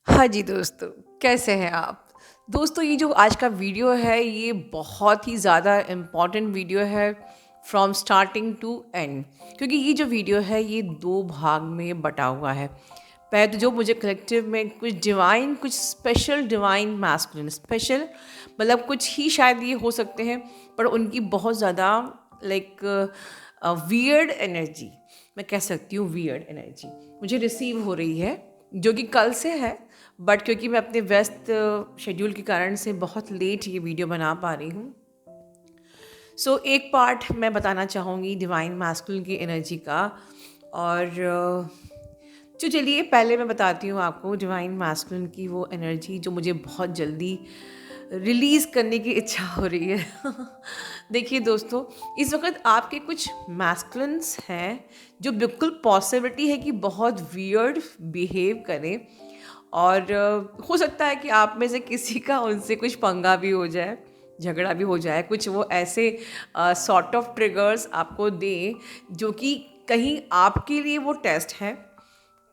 हाँ जी दोस्तों, कैसे हैं आप? दोस्तों ये जो आज का वीडियो है ये बहुत ही ज़्यादा इम्पोर्टेंट वीडियो है फ्रॉम स्टार्टिंग टू एंड, क्योंकि ये जो वीडियो है ये 2 भाग में बँटा हुआ है। पहले तो जो मुझे कलेक्टिव में कुछ डिवाइन, कुछ स्पेशल डिवाइन मैस्कुलिन, स्पेशल मतलब कुछ ही शायद ये हो सकते हैं, पर उनकी बहुत ज़्यादा लाइक वियर्ड एनर्जी, मैं कह सकती हूँ वियर्ड एनर्जी मुझे रिसीव हो रही है, जो कि कल से है। बट क्योंकि मैं अपने व्यस्त शेड्यूल के कारण से बहुत लेट ये वीडियो बना पा रही हूँ, सो एक पार्ट मैं बताना चाहूँगी डिवाइन मैस्कुलिन की एनर्जी का। और जो चलिए पहले मैं बताती हूँ आपको डिवाइन मैस्कुलिन की वो एनर्जी जो मुझे बहुत जल्दी रिलीज़ करने की इच्छा हो रही है। देखिए दोस्तों, इस वक्त आपके कुछ मैस्कुलिन्स हैं जो बिल्कुल पॉसिबिलिटी है कि बहुत वियर्ड बिहेव करें, और हो सकता है कि आप में से किसी का उनसे कुछ पंगा भी हो जाए, झगड़ा भी हो जाए, कुछ वो ऐसे सॉर्ट ऑफ ट्रिगर्स आपको दें जो कि कहीं आपके लिए वो टेस्ट है,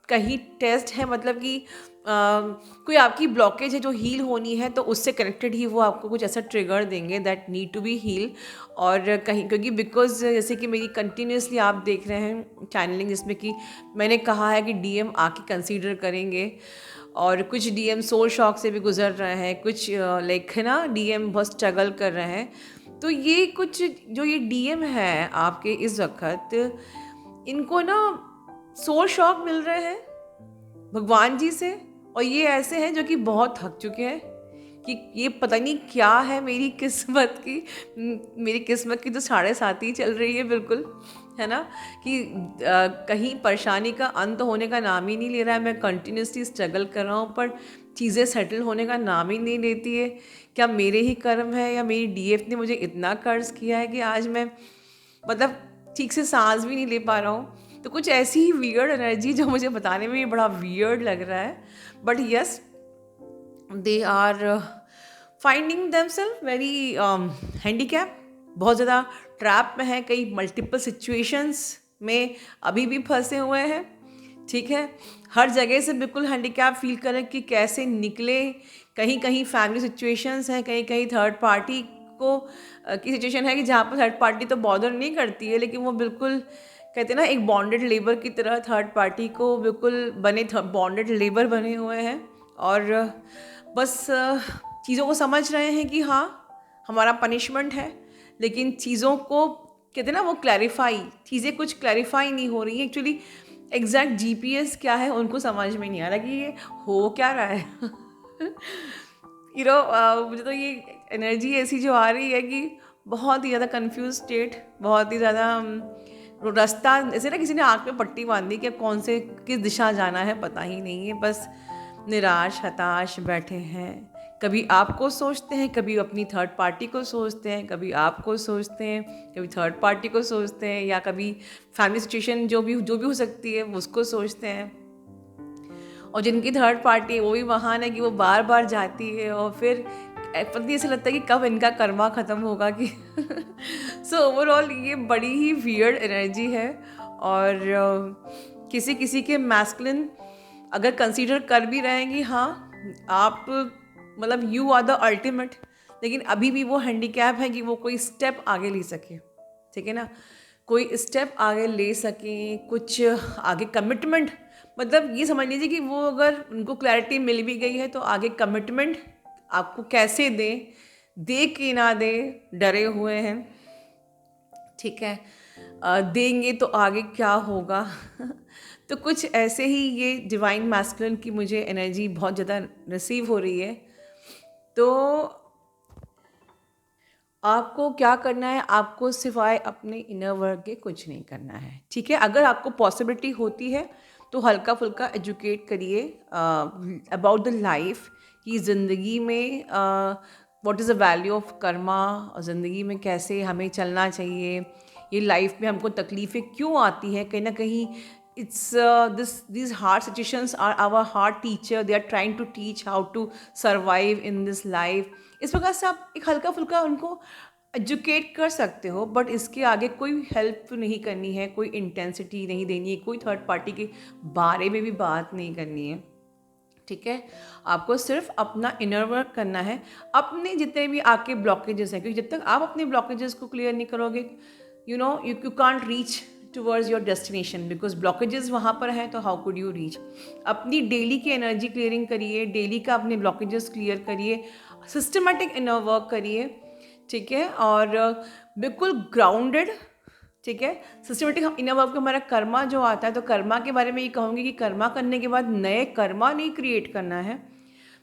कहीं टेस्ट है मतलब कि कोई आपकी ब्लॉकेज है जो हील होनी है, तो उससे कनेक्टेड ही वो आपको कुछ ऐसा ट्रिगर देंगे that need to be heal. और कहीं क्योंकि बिकॉज जैसे कि मेरी कंटिन्यूसली आप देख रहे हैं चैनलिंग, जिसमें कि मैंने कहा है कि डीएम आके कंसीडर करेंगे, और कुछ डीएम सोल शॉक से भी गुजर रहे हैं, कुछ लाइक है ना डीएम बहुत स्ट्रगल कर रहे हैं। तो ये कुछ जो ये डीएम है आपके इस वक्त, इनको ना सोल शॉक मिल रहे हैं भगवान जी से, और ये ऐसे हैं जो कि बहुत थक चुके हैं कि ये पता नहीं क्या है मेरी किस्मत की। मेरी किस्मत की तो साढ़े साथ ही चल रही है बिल्कुल, है ना, कि कहीं परेशानी का अंत होने का नाम ही नहीं ले रहा है। मैं कंटिन्यूसली स्ट्रगल कर रहा हूँ, पर चीज़ें सेटल होने का नाम ही नहीं लेती है। क्या मेरे ही कर्म है या मेरी डीएफ ने मुझे इतना कर्ज किया है कि आज मैं मतलब ठीक से सांस भी नहीं ले पा रहा हूँ। तो कुछ ऐसी ही वियर्ड एनर्जी जो मुझे बताने में भी बड़ा वियर्ड लग रहा है, but yes they are finding themselves very handicap, बहुत ज़्यादा ट्रैप में है, कई मल्टीपल सिचुएशंस में अभी भी फंसे हुए हैं। ठीक है, हर जगह से बिल्कुल हैंडीकैप फील करें कि कैसे निकले। कहीं कहीं फैमिली सिचुएशंस हैं, कहीं कहीं थर्ड पार्टी को की सिचुएशन है कि जहाँ पर थर्ड पार्टी तो बॉदर नहीं करती है, लेकिन वो बिल्कुल कहते हैं ना एक बॉन्डेड लेबर की तरह थर्ड पार्टी को बिल्कुल बने बॉन्डेड लेबर बने हुए हैं। और बस चीज़ों को समझ रहे हैं कि हाँ हमारा पनिशमेंट है, लेकिन चीज़ों को कहते हैं ना वो क्लैरिफाई, चीज़ें कुछ क्लैरिफाई नहीं हो रही हैं एक्चुअली। एग्जैक्ट जीपीएस क्या है उनको समझ में नहीं आ रहा कि ये हो क्या रहा है। मुझे तो ये एनर्जी ऐसी जो आ रही है कि बहुत ही ज़्यादा कंफ्यूज स्टेट, बहुत ही ज़्यादा रास्ता ऐसे ना किसी ने आँख में पट्टी बांधी कि अब कौन से किस दिशा जाना है पता ही नहीं है, बस निराश हताश बैठे हैं। कभी आपको सोचते हैं, कभी अपनी थर्ड पार्टी को सोचते हैं, कभी आपको सोचते हैं, कभी थर्ड पार्टी को सोचते हैं, या कभी फैमिली सिचुएशन जो भी हो सकती है उसको सोचते हैं। और जिनकी थर्ड पार्टी है वो भी महान है कि वो बार बार जाती है, और फिर पता नहीं ऐसा लगता है कि कब इनका कर्मा ख़त्म होगा कि सो ओवरऑल ये बड़ी ही वियर्ड एनर्जी है। और किसी किसी के मैस्कुलिन अगर कंसीडर कर भी रहे हैं कि हाँ आप मतलब यू आर द अल्टीमेट, लेकिन अभी भी वो हैंडीकैप है कि वो कोई स्टेप आगे ले सके। ठीक है ना, कोई स्टेप आगे ले सकें, कुछ आगे कमिटमेंट, मतलब ये समझ लीजिए कि वो अगर उनको क्लैरिटी मिल भी गई है तो आगे कमिटमेंट आपको कैसे दें, दे कि ना दे, डरे हुए हैं। ठीक है, देंगे तो आगे क्या होगा। तो कुछ ऐसे ही ये डिवाइन मैस्कुलिन की मुझे एनर्जी बहुत ज़्यादा रिसीव हो रही है। तो आपको क्या करना है, आपको सिवाय अपने इनर वर्क के कुछ नहीं करना है। ठीक है, अगर आपको पॉसिबिलिटी होती है तो हल्का फुल्का एजुकेट करिए अबाउट द लाइफ, कि ज़िंदगी में what is the value of Karma, और ज़िंदगी में कैसे हमें चलना चाहिए, ये लाइफ में हमको तकलीफ़ें क्यों आती हैं। कहीं ना कहीं it's this hard situations are our hard teacher, they are trying to teach how to survive in this life. इस प्रकार से आप एक हल्का फुल्का उनको एजुकेट कर सकते हो, बट इसके आगे कोई हेल्प नहीं करनी है, कोई इंटेंसिटी नहीं देनी है, कोई थर्ड पार्टी के बारे में भी बात नहीं करनी है। ठीक है, आपको सिर्फ अपना इनर वर्क करना है, अपने जितने भी आपके ब्लॉकेजेस हैं, क्योंकि जब तक आप अपने ब्लॉकेजेस को क्लियर नहीं करोगे, you can't reach towards your destination, because blockages वहाँ पर हैं, तो हाउ कुड यू रीच। अपनी डेली की एनर्जी क्लियरिंग करिए, डेली का अपने ब्लॉकेजेस क्लियर करिए, सिस्टमेटिक इनर वर्क करिए, ठीक है, और बिल्कुल ग्राउंडेड, ठीक है। सिस्टमेटिक हम इनर वर्क में हमारा कर्मा जो आता है, तो कर्मा के बारे में ये कहूँगी कि कर्मा करने के बाद नए कर्मा नहीं क्रिएट करना है,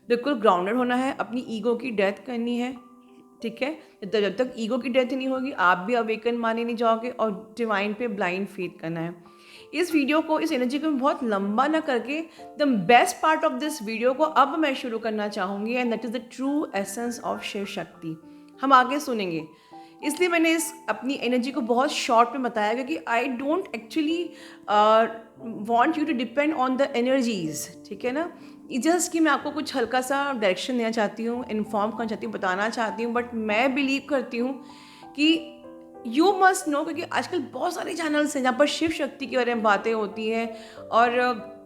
बिल्कुल ग्राउंडेड होना है, अपनी ईगो की डेथ करनी है, ठीक है। जब तक ईगो की डेथ नहीं होगी आप भी अवेकन माने नहीं जाओगे, और डिवाइन पे ब्लाइंड फेथ करना है। इस वीडियो को, इस एनर्जी को बहुत लंबा ना करके, the best part of this video को अब मैं शुरू करना चाहूँगी, and that is the true essence of Shiv Shakti. हम आगे सुनेंगे, इसलिए मैंने इस अपनी एनर्जी को बहुत शॉर्ट में बताया, क्योंकि I don't actually want you to depend on the energies, ठीक है ना। जस्ट कि मैं आपको कुछ हल्का सा डायरेक्शन देना चाहती हूँ, इन्फॉर्म करना चाहती हूँ, बताना चाहती हूँ, बट मैं बिलीव करती हूँ कि यू मस्ट नो, क्योंकि आजकल बहुत सारे चैनल्स हैं जहाँ पर शिव शक्ति के बारे में बातें होती हैं, और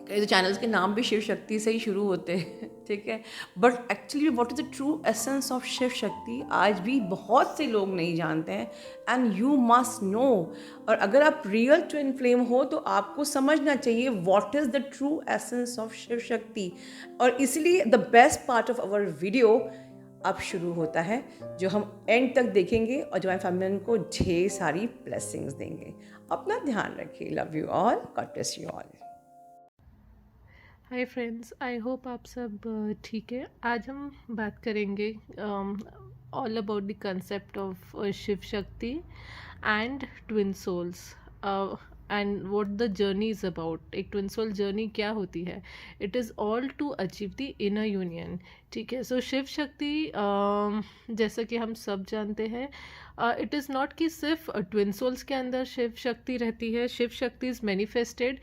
कई तो चैनल्स के नाम भी शिव शक्ति से ही शुरू होते हैं, ठीक है। But actually what is the true essence of Shiv Shakti आज भी बहुत से लोग नहीं जानते हैं, एंड यू मस्ट नो। और अगर आप रियल ट्विन फ्लेम हो तो आपको समझना चाहिए what is the true essence of Shiv Shakti. और इसलिए the best part of our video अब शुरू होता है, जो हम एंड तक देखेंगे, और जो हमारे फैमिली को ढेर सारी ब्लेसिंग्स देंगे। अपना ध्यान रखिए। Love you all, God bless you all. Hi friends, I hope आप सब ठीक है। आज हम बात करेंगे all about the concept of Shiv Shakti and twin souls, and what the journey is about. एक ट्विन सोल जर्नी क्या होती है? It is all to achieve the inner union, ठीक है। सो शिव शक्ति, जैसा कि हम सब जानते हैं, इट इज़ नॉट कि सिर्फ ट्विन सोल्स के अंदर शिव शक्ति रहती है। Shiv Shakti is manifested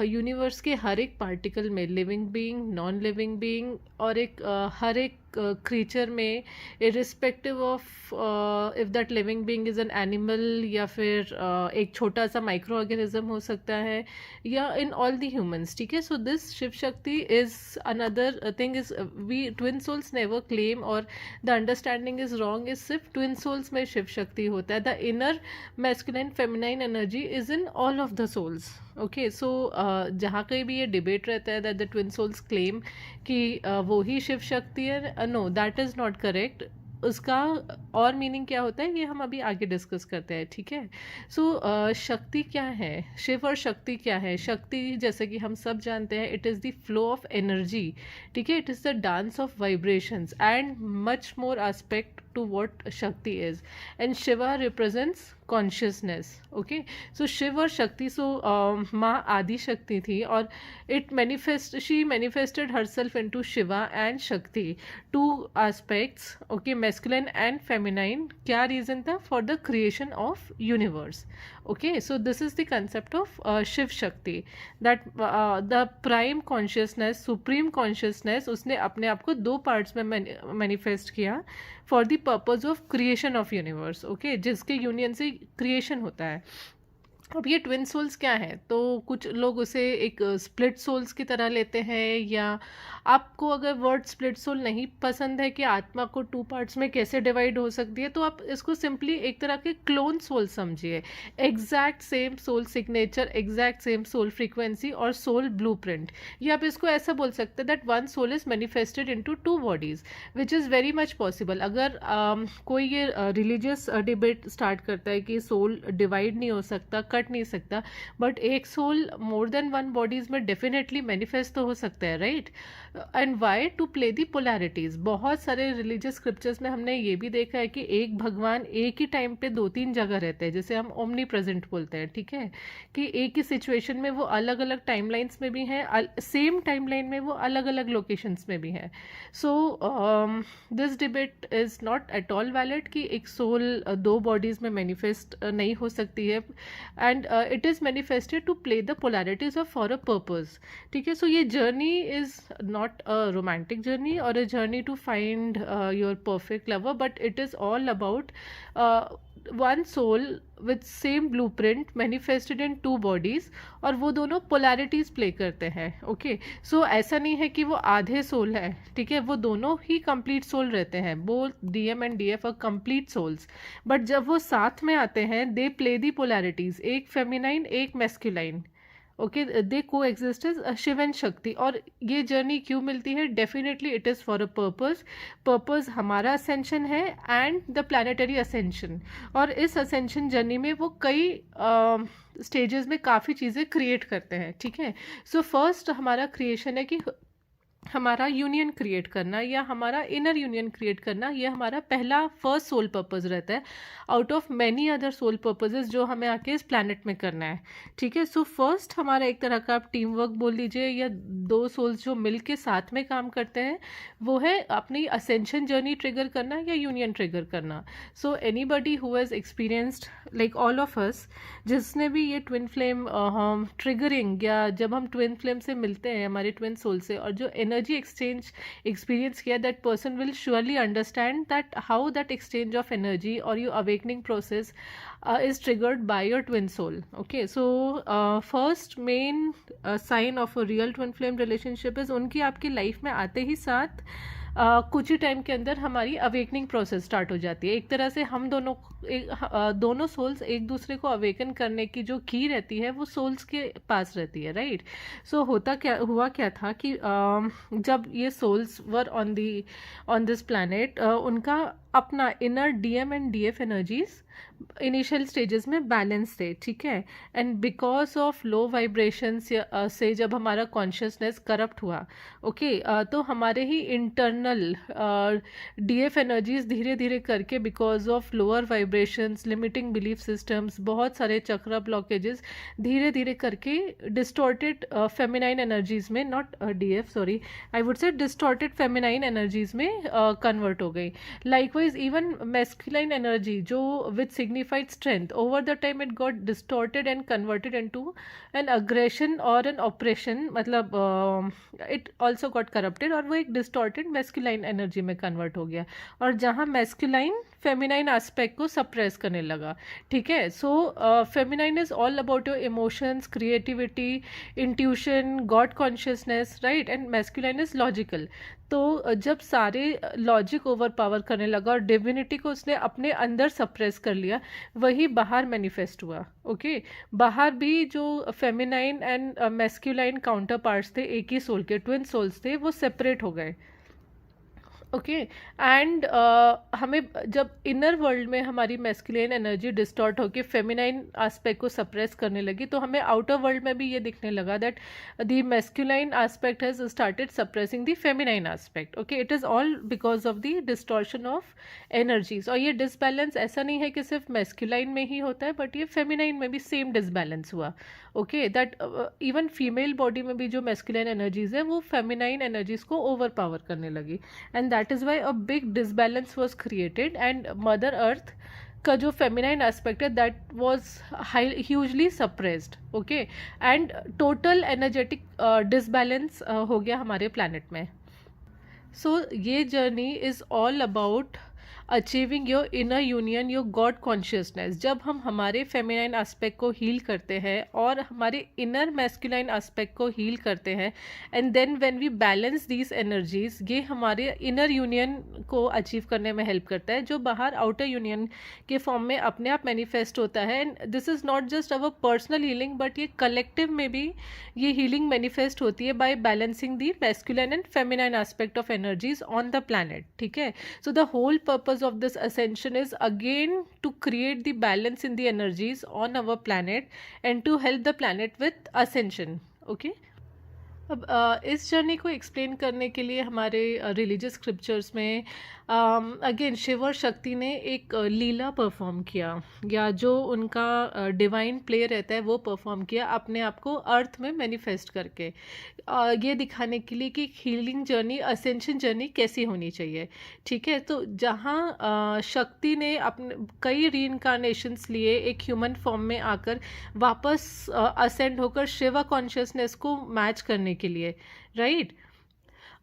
universe के हर एक पार्टिकल में, living being, non living being, और हर एक क्रीचर में, irrespective of if that living being is an animal, या फिर एक छोटा सा माइक्रो ऑर्गेनिज्म हो सकता है, या इन ऑल द ह्यूमंस, ठीक है। So this Shiv Shakti is another thing, is we twin souls never claim, और the understanding is wrong, is सिर्फ ट्विन सोल्स में शिव शक्ति होता है। The inner masculine feminine energy is in all of the souls, okay. So जहाँ कहीं भी ये debate रहता है that the twin souls claim कि वो ही शिव शक्ति है, no, that is not correct. उसका और मीनिंग क्या होता है ये हम अभी आगे डिस्कस करते हैं, ठीक है। सो शक्ति क्या है, शिव और शक्ति क्या है? शक्ति, जैसे कि हम सब जानते हैं, it is the flow of energy, ठीक है। It is the dance of vibrations and much more aspect to what Shakti is, and Shiva represents consciousness, okay. So Shiv और शक्ति, so माँ आदि शक्ति थी, और she manifested herself into Shiva and Shakti, two aspects, okay, masculine and feminine. क्या reason था? For the creation of universe, okay. So this is the concept of Shiv Shakti, that the prime consciousness, supreme consciousness, उसने अपने आप को दो parts में manifest किया for the purpose of creation of universe, okay, जिसके union से creation होता है। अब ये ट्विन सोल्स क्या है? तो कुछ लोग उसे एक स्प्लिट सोल्स की तरह लेते हैं, या आपको अगर वर्ड स्प्लिट सोल नहीं पसंद है कि आत्मा को टू पार्ट्स में कैसे डिवाइड हो सकती है, तो आप इसको सिंपली एक तरह के क्लोन सोल समझिए। Exact same soul signature, exact same soul frequency और सोल ब्लूप्रिंट। या आप इसको ऐसा बोल सकते हैं that one soul is manifested into two bodies, which is very much possible. अगर कोई ये रिलीजियस डिबेट स्टार्ट करता है कि सोल डिवाइड नहीं हो सकता, कट नहीं सकता, बट एक soul more than one bodies में डेफिनेटली मैनिफेस्ट तो हो सकता है, right. And why? To play the polarities. बहुत सारे रिलीजियस स्क्रिप्चर्स में हमने ये भी देखा है कि एक भगवान एक ही टाइम पे दो तीन जगह रहते हैं, जैसे हम ओमनी प्रेजेंट बोलते हैं, ठीक है, कि एक ही सिचुएशन में वो अलग अलग टाइमलाइंस में भी हैं, सेम टाइमलाइन में वो अलग अलग लोकेशंस में भी हैं। So this debate is not at all valid कि एक सोल दो बॉडीज में मैनिफेस्ट नहीं हो सकती है, and it is manifested to play the polarities of for a purpose, ठीक है। सो ये journey is not a romantic journey और a journey to find your perfect lover, but it is all about one soul with same blueprint manifested in two bodies, और वो दोनों polarities play करते हैं. Okay, सो ऐसा नहीं है कि वो आधे सोल है, ठीक है, वो दोनों ही कंप्लीट सोल रहते हैं. Both DM and DF are complete souls, but जब वो साथ में आते हैं दे प्ले दी पोलैरिटीज, एक फेमिनाइन एक masculine. Okay, they coexist as Shiv and शक्ति. और ये जर्नी क्यों मिलती है? Definitely it is for a purpose. Purpose हमारा असेंशन है एंड द प्लानिटरी असेंशन. और इस असेंशन जर्नी में वो कई स्टेजेस में काफ़ी चीज़ें क्रिएट करते हैं, ठीक है. सो फर्स्ट हमारा क्रिएशन है कि हमारा यूनियन क्रिएट करना या हमारा इनर यूनियन क्रिएट करना, ये हमारा पहला फर्स्ट सोल पर्पस रहता है out of many other soul purposes जो हमें आके इस प्लैनेट में करना है, ठीक है. सो फर्स्ट हमारा एक तरह का आप टीम वर्क बोल लीजिए या दो सोल्स जो मिल के साथ में काम करते हैं, वो है अपनी असेंशन जर्नी ट्रिगर करना या यूनियन ट्रिगर करना. So anybody who has experienced like all of us, जिसने भी ये ट्विन फ्लेम ट्रिगरिंग या जब हम ट्विन फ्लेम से मिलते हैं हमारे ट्विन सोल से और जो एनर्जी एक्सचेंज एक्सपीरियंस किया, that person will surely understand that how that exchange of energy और your awakening process is triggered by your twin soul. Okay, so first main sign of a real twin flame relationship is उनकी आपकी life में आते ही साथ कुछ ही time के अंदर हमारी अवेकनिंग प्रोसेस स्टार्ट हो जाती है. एक तरह से हम दोनों सोल्स एक दूसरे को अवेकन करने की जो की रहती है वो सोल्स के पास रहती है, राइट. सो हुआ क्या था कि जब ये souls were on this planet, उनका अपना inner DM and DF energies initial stages में बैलेंस थे, ठीक है. And because of low vibrations से जब हमारा कॉन्शियसनेस करप्ट हुआ, ओके, तो हमारे ही इंटरनल डीएफ एनर्जीज धीरे धीरे करके because of lower vibrations, limiting belief systems, बहुत सारे चक्रा ब्लॉकेजेस, धीरे धीरे करके डिस्टॉर्टेड फेमिनाइन एनर्जीज में, not DF sorry, I would say distorted feminine energies में कन्वर्ट हो गई. लाइकवाइज इवन मैस्कुलाइन एनर्जी जो which signified strength, over the time it got distorted and converted into an aggression or an oppression, मतलब it also got corrupted और वो एक distorted masculine energy में convert हो गया, और जहाँ masculine फेमिनाइन एस्पेक्ट को सप्रेस करने लगा, ठीक है. So feminine is all about your emotions, creativity, intuition, God consciousness, right, and masculine is logical. तो जब सारे लॉजिक ओवर पावर करने लगा और डिविनिटी को उसने अपने अंदर सप्रेस कर लिया, वही बाहर मैनिफेस्ट हुआ. ओके, बाहर भी जो feminine and masculine counter parts थे, एक ही सोल के ट्विन सोल्स थे, वो सेपरेट हो गए. ओके, एंड हमें जब इनर वर्ल्ड में हमारी मैस्कुलिन एनर्जी डिस्टॉर्ट होकर फेमिनाइन एस्पेक्ट को सप्रेस करने लगी, तो हमें आउटर वर्ल्ड में भी ये दिखने लगा that the masculine aspect has started suppressing the feminine aspect. Okay, it is all because of the distortion of energies. और ये डिसबैलेंस ऐसा नहीं है कि सिर्फ मैस्कुलाइन में ही होता है, बट ये फेमिनाइन में भी सेम डिसबैलेंस हुआ. Okay, that even female body में भी जो मैस्कुलाइन एनर्जीज है वो फेमिनाइन एनर्जीज को ओवर पावर करने लगी, and that is why a big disbalance was created, and mother earth का जो फेमिनाइन एस्पेक्ट है that was hugely suppressed. Okay, and total energetic disbalance हो गया हमारे प्लैनेट में. सो ये journey is all about achieving your inner union, your God consciousness. जब हम हमारे फेमिनाइन एस्पेक्ट को हील करते हैं और हमारे इनर मैस्कुलाइन एस्पेक्ट को हील करते हैं, and then when we balance these energies, ये हमारे इनर यूनियन को अचीव करने में हेल्प करता है, जो बाहर आउटर यूनियन के फॉर्म में अपने आप मैनिफेस्ट होता है. And this is not just our personal healing, but ये कलेक्टिव में भी ये हीलिंग मैनिफेस्ट होती है by balancing the masculine and feminine aspect of energies on the planet. ठीक है, so the whole purpose of this ascension is again to create the balance in the energies on our planet and to help the planet with ascension. Okay, अब इस journey को explain करने के लिए हमारे religious scriptures में again Shiv और शक्ति ने एक लीला परफॉर्म किया, या जो उनका डिवाइन प्ले रहता है वो परफॉर्म किया अपने आप को अर्थ में मैनिफेस्ट करके, ये दिखाने के लिए कि हीलिंग जर्नी, असेंशन जर्नी कैसी होनी चाहिए. ठीक है, तो जहाँ शक्ति ने अपने कई रीइंकार्नेशंस लिए एक ह्यूमन फॉर्म में आकर वापस असेंड होकर शिवा कॉन्शियसनेस को मैच करने के लिए, राइट.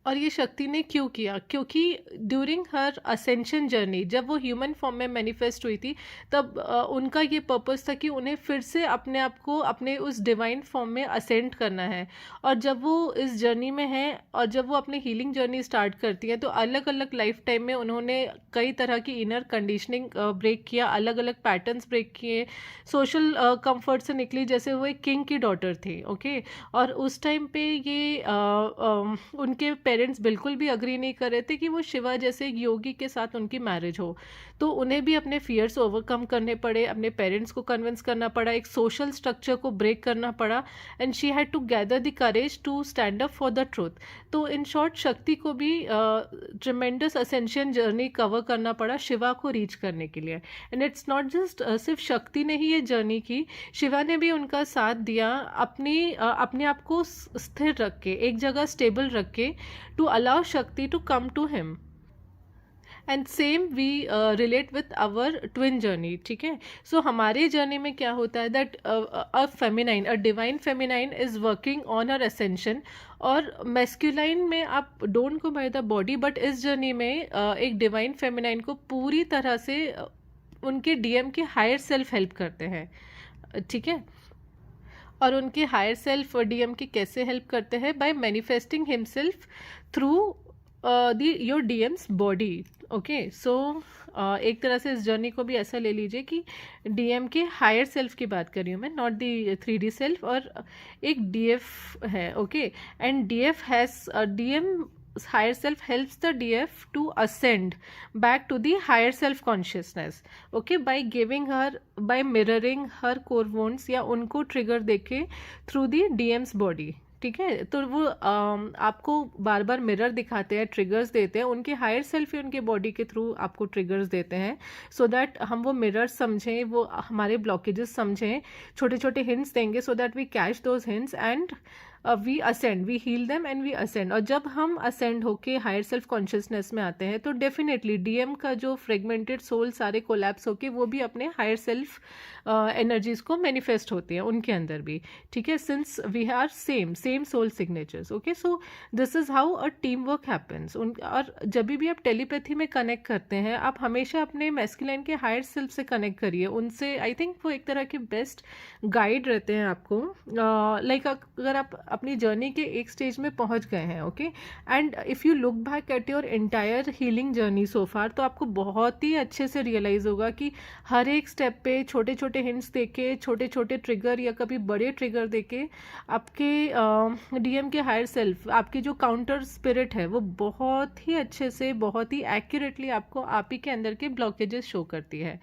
और ये शक्ति ने क्यों किया? क्योंकि ड्यूरिंग हर असेंशन जर्नी, जब वो ह्यूमन फॉर्म में मैनिफेस्ट हुई थी, तब उनका ये पर्पस था कि उन्हें फिर से अपने आप को अपने उस डिवाइन फॉर्म में असेंड करना है। और जब वो इस जर्नी में हैं और जब वो अपनी हीलिंग जर्नी स्टार्ट करती हैं, तो अलग अलग लाइफ टाइम में उन्होंने कई तरह की इनर कंडीशनिंग ब्रेक किया, अलग अलग पैटर्न्स ब्रेक किए, सोशल कंफर्ट से निकली। जैसे वो एक किंग की डॉटर थी, ओके। और उस टाइम पे ये उनके पेरेंट्स बिल्कुल भी अग्री नहीं कर रहे थे कि वो शिवा जैसे एक योगी के साथ उनकी मैरिज हो। तो उन्हें भी अपने फियर्स ओवरकम करने पड़े, अपने पेरेंट्स को कन्विंस करना पड़ा, एक सोशल स्ट्रक्चर को ब्रेक करना पड़ा, and she had to gather the courage to stand up for the truth. तो इन शॉर्ट शक्ति को भी ट्रिमेंडस असेंशियन जर्नी कवर करना पड़ा शिवा को रीच करने के लिए। एंड इट्स नॉट जस्ट सिर्फ शक्ति ने ही ये जर्नी की, शिवा ने भी उनका साथ दिया, अपने आप को स्थिर रख के, एक जगह स्टेबल रख के, to allow Shakti to come to him. And same we relate with our twin journey, ठीक है। सो हमारे जर्नी में क्या होता है that a feminine, a divine feminine is working on her ascension. और मेस्क्यूलाइन में आप don't go by the body, but इस जर्नी में एक डिवाइन फेमिनाइन को पूरी तरह से उनके डीएम के हायर सेल्फ हेल्प करते हैं, ठीक है। और उनके हायर सेल्फ डीएम की कैसे हेल्प करते हैं? By manifesting himself through the your DMs body, okay. So एक तरह से इस जर्नी को भी ऐसा ले लीजिए कि डीएम के हायर सेल्फ की बात कर रही हूँ मैं, नॉट दी 3D सेल्फ। और एक डीएफ है, okay. And DF has DM higher self helps the DF to ascend back to the higher self consciousness, okay, by mirroring her core wounds या उनको ट्रिगर देके through the DM's body, ठीक है। तो वो आपको बार बार मिरर दिखाते हैं, ट्रिगर्स देते हैं, उनके हायर सेल्फ ही उनके बॉडी के थ्रू आपको ट्रिगर्स देते हैं, सो दैट हम वो मिरर्स समझें, वो हमारे ब्लॉकेजेस समझें, छोटे छोटे हिंट्स देंगे, so that we catch those hints and we ascend, we heal them and we ascend. और जब हम असेंड होके हायर सेल्फ कॉन्शियसनेस में आते हैं, तो डेफिनेटली डीएम का जो फ्रेगमेंटेड सोल सारे कोलैप्स होके वो भी अपने हायर सेल्फ एनर्जीज को मैनिफेस्ट होती है उनके अंदर भी, ठीक है, since we are same soul signatures, okay. So this is how a team work happens. और जब भी आप टेलीपैथी में कनेक्ट करते हैं, आप हमेशा अपने मैस्कुलिन के हायर सेल्फ से कनेक्ट करिए, उनसे आई थिंक वो एक तरह के बेस्ट गाइड रहते हैं आपको। लाइक अगर आप अपनी जर्नी के एक स्टेज में पहुंच गए हैं, okay, and if you look back at your entire healing journey so far, तो आपको बहुत ही अच्छे से रियलाइज़ होगा कि हर एक स्टेप पे छोटे छोटे हिंट्स देके, छोटे छोटे ट्रिगर या कभी बड़े ट्रिगर देके आपके डीएम के हायर सेल्फ, आपकी जो काउंटर स्पिरिट है, वो बहुत ही अच्छे से, बहुत ही एक्यूरेटली आपको आप ही के अंदर के ब्लॉकेजेस शो करती है,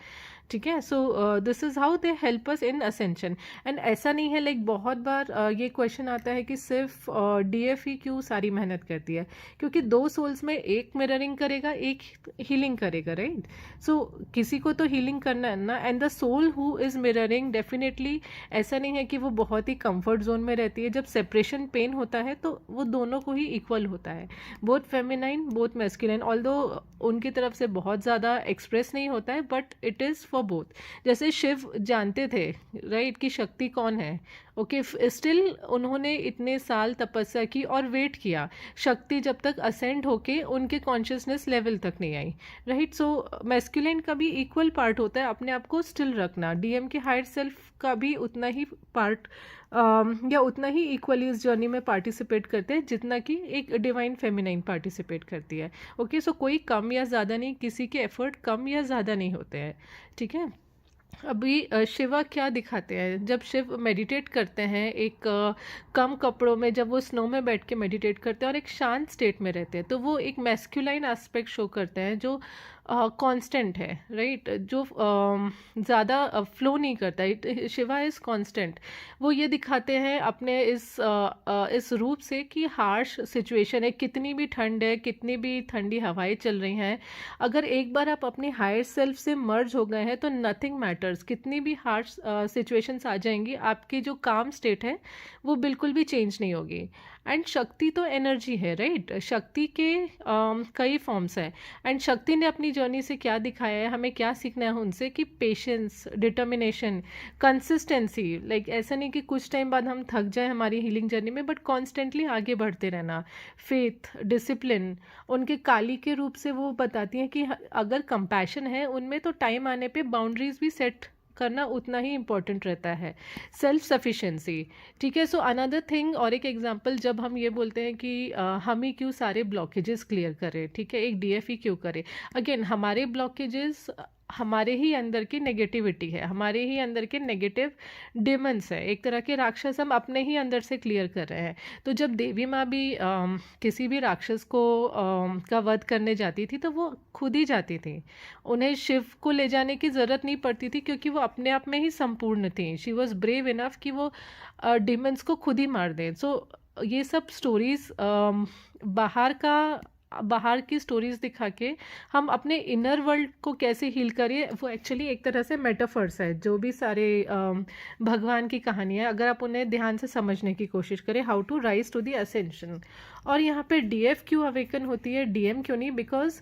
ठीक है। So this is how they help us in ascension. And ऐसा नहीं है, लाइक बहुत बार ये क्वेश्चन आता है कि सिर्फ डीएफ ही क्यों सारी मेहनत करती है? क्योंकि दो सोल्स में एक मिररिंग करेगा, एक हीलिंग करेगा, राइट। सो किसी को तो हीलिंग करना है ना, and the soul who is mirroring definitely ऐसा नहीं है कि वो बहुत ही कंफर्ट जोन में रहती है। जब सेपरेशन पेन होता है तो वो दोनों को ही इक्वल होता है, both feminine both masculine, although उनकी तरफ से बहुत ज़्यादा एक्सप्रेस नहीं होता है, but it is for both. जैसे शिव जानते थे, राइट, कि शक्ति कौन है, ओके, स्टिल उन्होंने इतने साल तपस्या की और वेट किया, शक्ति जब तक असेंड होके उनके कॉन्शियसनेस लेवल तक नहीं आई, राइट। सो मैस्कुलिन का भी इक्वल पार्ट होता है अपने आप को स्टिल रखना, डीएम के हायर सेल्फ का भी उतना ही पार्ट या उतना ही इक्वली इस जर्नी में पार्टिसिपेट करते हैं जितना कि एक डिवाइन फेमिनाइन पार्टिसिपेट करती है, ओके। सो कोई कम या ज़्यादा नहीं, किसी के एफर्ट कम या ज़्यादा नहीं होते हैं, ठीक है। अभी शिवा क्या दिखाते हैं? जब शिव मेडिटेट करते हैं एक कम कपड़ों में, जब वो स्नो में बैठ के मेडिटेट करते हैं और एक शांत स्टेट में रहते हैं, तो वो एक मैस्कुलाइन एस्पेक्ट शो करते हैं जो कांस्टेंट है, राइट, जो ज़्यादा फ्लो नहीं करता है। Shiva is constant. वो ये दिखाते हैं अपने इस रूप से कि हार्श सिचुएशन है, कितनी भी ठंड है, कितनी भी ठंडी हवाएं चल रही हैं, अगर एक बार आप अपने हायर सेल्फ से मर्ज हो गए हैं तो नथिंग मैटर्स, कितनी भी हार्श सिचुएशंस आ जाएंगी, आपकी जो काम स्टेट है वो बिल्कुल भी चेंज नहीं होगी। एंड शक्ति तो एनर्जी है, राइट? शक्ति के कई फॉर्म्स हैं, एंड शक्ति ने अपनी जर्नी से क्या दिखाया है, हमें क्या सीखना है उनसे, कि पेशेंस, डिटर्मिनेशन, कंसिस्टेंसी, लाइक ऐसा नहीं कि कुछ टाइम बाद हम थक जाए हमारी हीलिंग जर्नी में, बट कॉन्स्टेंटली आगे बढ़ते रहना, फेथ, डिसिप्लिन। उनके काली के रूप से वो बताती हैं कि अगर कंपैशन है उनमें, तो टाइम आने पे बाउंड्रीज भी सेट करना उतना ही इम्पोर्टेंट रहता है। सेल्फ सफिशेंसी, ठीक है। सो अनदर थिंग, और एक एग्जांपल, जब हम ये बोलते हैं कि हम ही क्यों सारे ब्लॉकेजेस क्लियर करें, ठीक है, एक डीएफ ही क्यों करे। अगेन, हमारे ब्लॉकेजेस हमारे ही अंदर की नेगेटिविटी है, हमारे ही अंदर के नेगेटिव डिमंस है, एक तरह के राक्षस हम अपने ही अंदर से क्लियर कर रहे हैं। तो जब देवी माँ भी किसी भी राक्षस को का वध करने जाती थी, तो वो खुद ही जाती थी, उन्हें शिव को ले जाने की ज़रूरत नहीं पड़ती थी, क्योंकि वो अपने आप में ही संपूर्ण थी। शी वॉज ब्रेव इनफ कि वो डिमंस को खुद ही मार दें। सो ये सब स्टोरीज बाहर की स्टोरीज दिखा के हम अपने इनर वर्ल्ड को कैसे हील करें, वो एक्चुअली एक तरह से मेटाफर्स है। जो भी सारे भगवान की कहानियाँ, अगर आप उन्हें ध्यान से समझने की कोशिश करें, how to rise to the ascension. और यहाँ पे डीएफ क्यों अवेकन होती है, डीएम क्यों नहीं? बिकॉज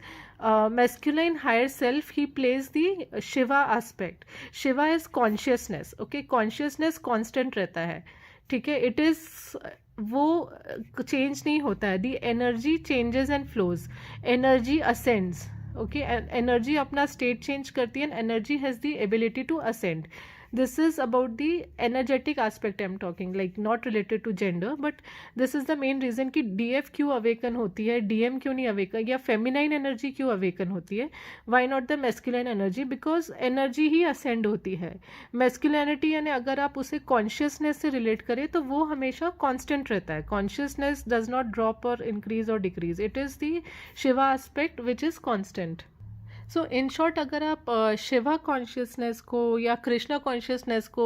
मैस्कुलाइन हायर सेल्फ ही plays the Shiva aspect. Shiva is consciousness, okay, consciousness constant रहता है, ठीक है, इट इज़, वो चेंज नहीं होता है। The energy changes and flows, energy ascends, okay, energy अपना स्टेट चेंज करती है, and energy has the ability to ascend. This is about the energetic aspect I am talking, like not related to gender, but this is the main reason कि DF क्यों awaken होती है, DM क्यों नहीं awaken, या feminine energy क्यों awaken होती है, why not the masculine energy? Because energy ही असेंड होती है। मेस्कुलैनिटी यानी अगर आप उसे कॉन्शियसनेस से रिलेट करें, तो वो हमेशा कॉन्स्टेंट रहता है। कॉन्शियसनेस डज नॉट ड्रॉप और इंक्रीज और decrease, it is the Shiva aspect which is constant. So in short, अगर आप शिवा कॉन्शियसनेस को या कृष्णा कॉन्शियसनेस को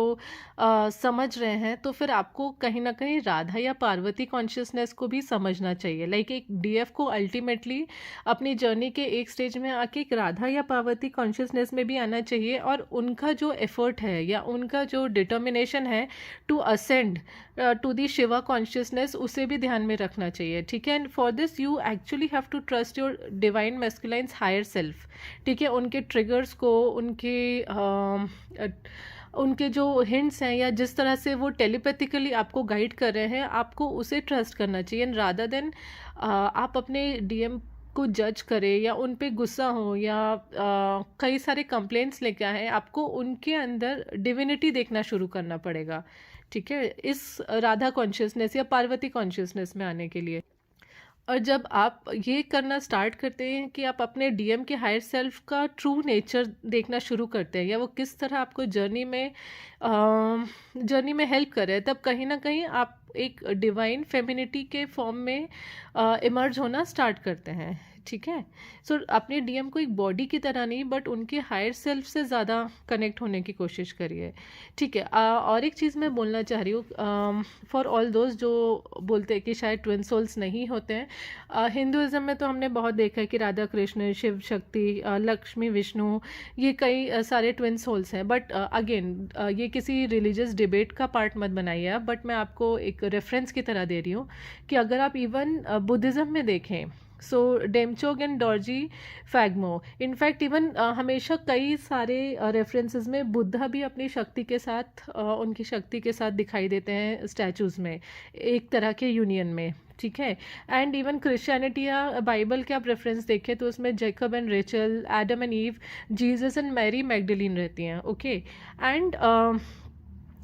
समझ रहे हैं, तो फिर आपको कहीं ना कहीं राधा या पार्वती कॉन्शियसनेस को भी समझना चाहिए। लाइक एक डीएफ को अल्टीमेटली अपनी जर्नी के एक स्टेज में आके एक राधा या पार्वती कॉन्शियसनेस में भी आना चाहिए, और उनका जो एफर्ट है या उनका जो डिटर्मिनेशन है to ascend to the Shiva consciousness, उसे भी ध्यान में रखना चाहिए, ठीक है। And for this you actually have to trust your divine masculine's higher self, ठीक है, उनके ट्रिगर्स को, उनके जो हिंट्स हैं, या जिस तरह से वो टेलीपैथिकली आपको गाइड कर रहे हैं, आपको उसे ट्रस्ट करना चाहिए। एंड रादर देन आप अपने डीएम को जज करें, या उन पे गुस्सा हो, या कई सारे कंप्लेंट्स लेके आए, आपको उनके अंदर डिविनिटी देखना शुरू करना पड़ेगा, ठीक है, इस राधा कॉन्शियसनेस या पार्वती कॉन्शियसनेस में आने के लिए। और जब आप ये करना स्टार्ट करते हैं कि आप अपने डीएम के हायर सेल्फ का ट्रू नेचर देखना शुरू करते हैं, या वो किस तरह आपको जर्नी में हेल्प कर रहे हैं, तब कहीं ना कहीं आप एक डिवाइन फेमिनिटी के फॉर्म में इमर्ज होना स्टार्ट करते हैं, ठीक है। सो अपने डीएम को एक बॉडी की तरह नहीं, बट उनके हायर सेल्फ से ज़्यादा कनेक्ट होने की कोशिश करिए, ठीक है। और एक चीज़ मैं बोलना चाह रही हूँ फॉर ऑल दोज जो बोलते हैं कि शायद ट्विन सोल्स नहीं होते हैं। हिंदुज़म में तो हमने बहुत देखा है कि राधा कृष्ण, शिव शक्ति, लक्ष्मी विष्णु, ये कई सारे ट्विन सोल्स हैं। बट अगेन, ये किसी रिलीजियस डिबेट का पार्ट मत बनाइए आप, बट मैं आपको एक रेफरेंस की तरह दे रही हूँ कि अगर आप इवन बुद्धिज़्म में देखें, सो डेमचोग एंड डॉर्जी फैगमो, इनफैक्ट इवन हमेशा कई सारे रेफरेंसेस में बुद्धा भी अपनी शक्ति के साथ, उनकी शक्ति के साथ दिखाई देते हैं स्टैचूज़ में, एक तरह के यूनियन में, ठीक है। एंड इवन क्रिश्चियनिटी या बाइबल के आप रेफरेंस देखें, तो उसमें Jacob and Rachel, Adam and Eve, Jesus and Mary Magdalene रहती हैं, ओके। एंड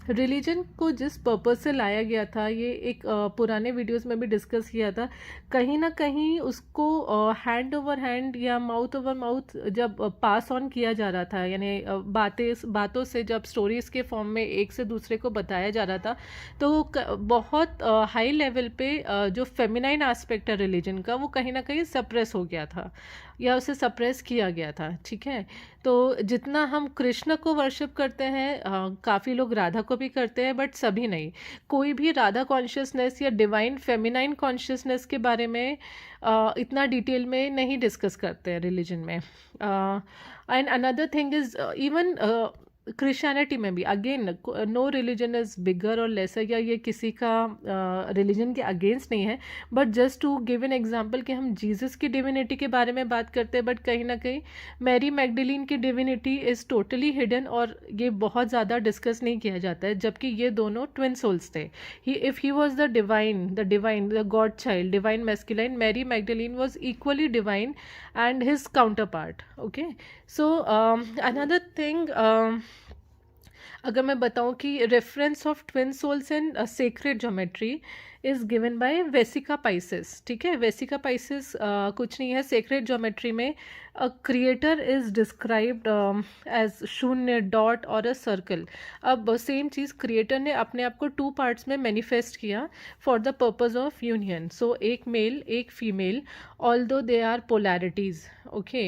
रिलीजन को जिस पर्पस से लाया गया था, ये एक पुराने वीडियोस में भी डिस्कस किया था, कहीं ना कहीं उसको हैंड ओवर हैंड या माउथ ओवर माउथ जब पास ऑन किया जा रहा था, यानी बातों से जब स्टोरीज के फॉर्म में एक से दूसरे को बताया जा रहा था, तो बहुत हाई लेवल पे जो फेमिनाइन एस्पेक्ट है रिलीजन का, वो कहीं ना कहीं सप्रेस हो गया था, या उसे सप्रेस किया गया था, ठीक है। तो जितना हम कृष्ण को वर्शिप करते हैं, काफ़ी लोग राधा को भी करते हैं, बट सभी नहीं। कोई भी राधा कॉन्शियसनेस या डिवाइन फेमिनाइन कॉन्शियसनेस के बारे में इतना डिटेल में नहीं डिस्कस करते हैं रिलीजन में। And another thing is, even Christianity में भी again no religion is bigger or lesser, या ये किसी का रिलीजन के अगेंस्ट नहीं है, but just to give an example कि हम जीसस की डिविनिटी के बारे में बात करते हैं, बट कहीं ना कहीं मैरी मैगडलीन की डिविनिटी इज़ टोटली हिडन और ये बहुत ज़्यादा डिस्कस नहीं किया जाता है, जबकि ये दोनों ट्विन सोल्स थे. He if he was the God child, divine masculine, Mary Magdalene was equally divine and his counterpart. Okay, so another thing, अगर मैं बताऊं कि reference of twin souls in sacred geometry is given by vesica piscis. ठीक है, वेसिका Pisces कुछ नहीं है, sacred geometry में a creator is described as शून्य, डॉट और अ सर्कल. अब सेम चीज़ क्रिएटर ने अपने आप को टू पार्ट्स में मैनिफेस्ट किया for the purpose of union. So एक मेल एक female, although they are polarities. Okay,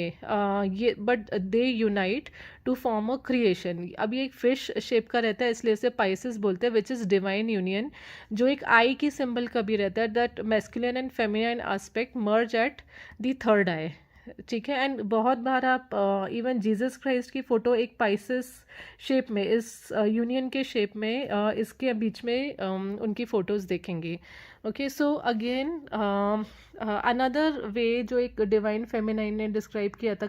ये but they unite to form a creation. अब ये एक फिश शेप का रहता है, इसलिए इसे पाइसिस बोलते हैं, विच इज़ डिवाइन यूनियन, जो एक आई की सिंबल का भी रहता है, that masculine and feminine aspect merge at the third eye. ठीक है, एंड बहुत बार आप इवन जीसस क्राइस्ट की फ़ोटो एक पाइसिस शेप में, इस यूनियन के शेप में, इसके बीच में उनकी फ़ोटोज़ देखेंगे. Okay, so again another way जो एक डिवाइन फेमिनाइन ने डिस्क्राइब किया था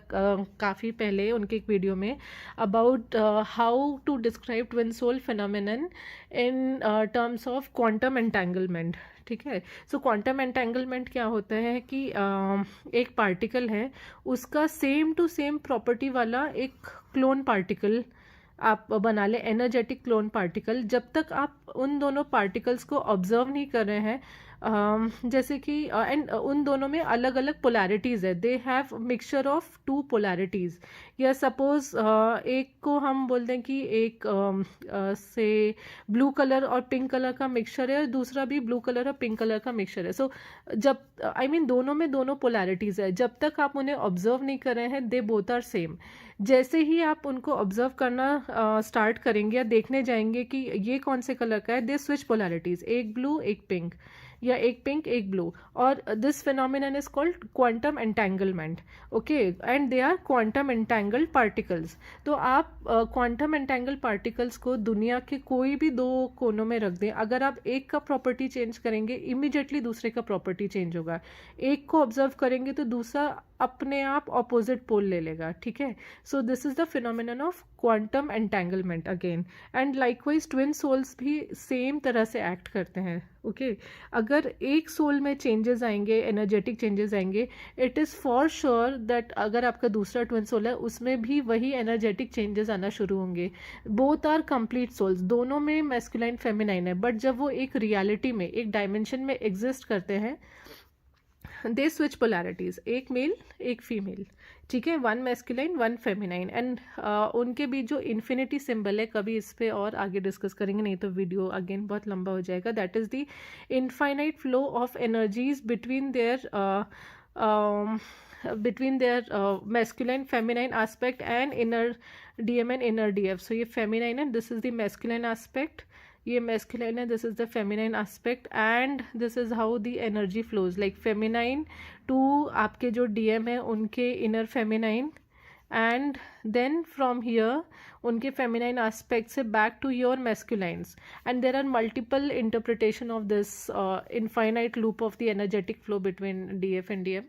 काफ़ी पहले उनके एक वीडियो में, about how to describe twin soul phenomenon in terms of quantum entanglement. ठीक है, सो क्वांटम एंटेंगलमेंट क्या होता है कि एक पार्टिकल है, उसका सेम टू सेम प्रॉपर्टी वाला एक क्लोन पार्टिकल आप बना लें, एनर्जेटिक क्लोन पार्टिकल. जब तक आप उन दोनों पार्टिकल्स को ऑब्जर्व नहीं कर रहे हैं, जैसे कि एंड उन दोनों में अलग अलग पोलैरिटीज़ है, they have mixture of two polarities. या सपोज एक को हम बोल दें कि एक से ब्लू कलर और पिंक कलर का मिक्सचर है, और दूसरा भी ब्लू कलर और पिंक कलर का मिक्सचर है. सो जब आई मीन दोनों में दोनों पोलैरिटीज़ है, जब तक आप उन्हें ऑब्जर्व नहीं कर रहे हैं, दे बोथ आर सेम. जैसे ही आप उनको ऑब्जर्व करना स्टार्ट करेंगे या देखने जाएंगे कि ये कौन से कलर का है, दे स्विच पोलैरिटीज़, एक ब्लू एक पिंक, या एक पिंक एक ब्लू, और this phenomenon is called quantum entanglement. Okay, and they are quantum entangled particles. तो आप क्वांटम एंटेंगल्ड पार्टिकल्स को दुनिया के कोई भी दो कोनों में रख दें, अगर आप एक का प्रॉपर्टी चेंज करेंगे, इमीडिएटली दूसरे का प्रॉपर्टी चेंज होगा. एक को ऑब्जर्व करेंगे तो दूसरा अपने आप ऑपोजिट पोल ले लेगा. ठीक है, so this is the phenomenon of quantum entanglement again. And likewise twin souls भी सेम तरह से एक्ट करते हैं. ओके, अगर एक सोल में चेंजेस आएंगे, एनर्जेटिक चेंजेस आएंगे, it is for sure that अगर आपका दूसरा ट्विन सोल है उसमें भी वही एनर्जेटिक चेंजेस आना शुरू होंगे. बोथ आर कंप्लीट सोल्स, दोनों में मैस्कुलाइन फेमिनाइन है, बट जब वो एक रियलिटी में, एक डायमेंशन में एग्जिस्ट करते हैं, दे स्विच पोलैरिटीज़, एक मेल एक फीमेल. ठीक है, one masculine one feminine. And उनके बीच जो इन्फिनिटी सिंबल है, कभी इस पे और आगे डिस्कस करेंगे, नहीं तो वीडियो अगेन बहुत लंबा हो जाएगा. That is the infinite flow of energies between their masculine feminine aspect and inner dm and inner df. So ये feminine है, this is the masculine aspect, ये masculine है, this is the feminine aspect, and this is how the energy flows, like feminine to आपके जो dm है उनके inner feminine, and then from here उनके feminine aspect से back to your masculines. And there are multiple interpretation of this infinite loop of the energetic flow between df and dm,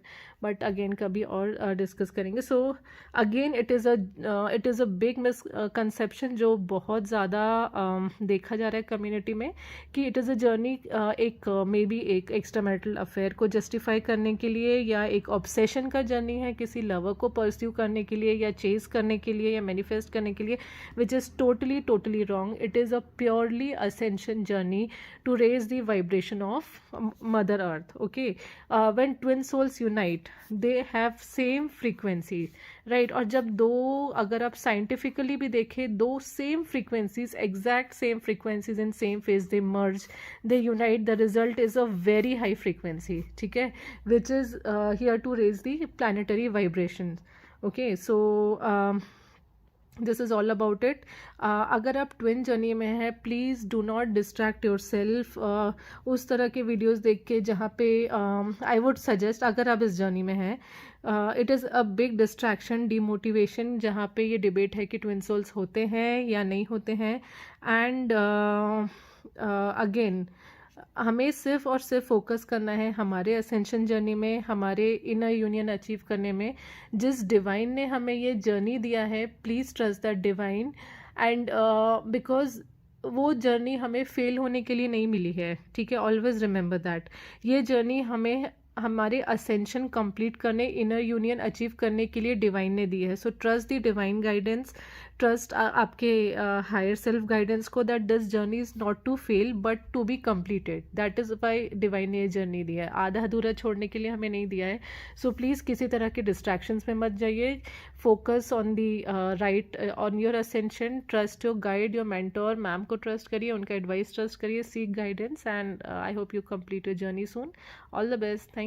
but again कभी और discuss करेंगे. So again it is a big misconception जो बहुत ज़्यादा देखा जा रहा है कम्युनिटी में, कि इट इज़ अ जर्नी, एक मे बी एक एक्स्ट्रा मैरिटल अफेयर को जस्टिफाई करने के लिए, या एक ऑब्सेशन का जर्नी है किसी लवर को परस्यू करने के लिए, या चेस करने के लिए, या मैनिफेस्ट करने के लिए, which is totally wrong. It is a purely ascension journey to raise the vibration of Mother Earth. Okay, when twin souls unite, they have same frequency, right? और जब दो, अगर आप scientifically भी देखें, दो same frequencies, exact same frequencies in same phase, they merge, they unite, the result is a very high frequency. ठीक है, which is here to raise the planetary vibrations. Okay, so this is all about it. अगर आप twin journey में हैं, please do not distract your self उस तरह के videos देख के जहाँ पे आई वुड सजेस्ट, अगर आप इस जर्नी में हैं, it is a big distraction, demotivation, जहाँ पे ये डिबेट है कि ट्विन सोल्स होते हैं या नहीं होते हैं। एंड अगेन, हमें सिर्फ और सिर्फ फोकस करना है हमारे असेंशन जर्नी में, हमारे इनर यूनियन अचीव करने में। जिस डिवाइन ने हमें ये जर्नी दिया है, please trust that divine. And because वो जर्नी हमें फेल होने के लिए नहीं मिली है, ठीक है, ऑलवेज रिमेंबर दैट। ये जर्नी हमें हमारे असेंशन कंप्लीट करने, इनर यूनियन अचीव करने के लिए डिवाइन ने दी है। So trust the divine guidance, trust आपके हायर सेल्फ गाइडेंस को, that this journey is not to fail but to be completed. That is why divine ने ये जर्नी दिया है, आधा अधूरा छोड़ने के लिए हमें नहीं दिया है। सो प्लीज़ किसी तरह के डिस्ट्रैक्शंस में मत जाइए, focus on the right, on your ascension, trust your guide, your mentor, ma'am को ट्रस्ट करिए, उनका एडवाइस ट्रस्ट करिए, seek guidance, and I hope you complete your journey soon. All the best, thank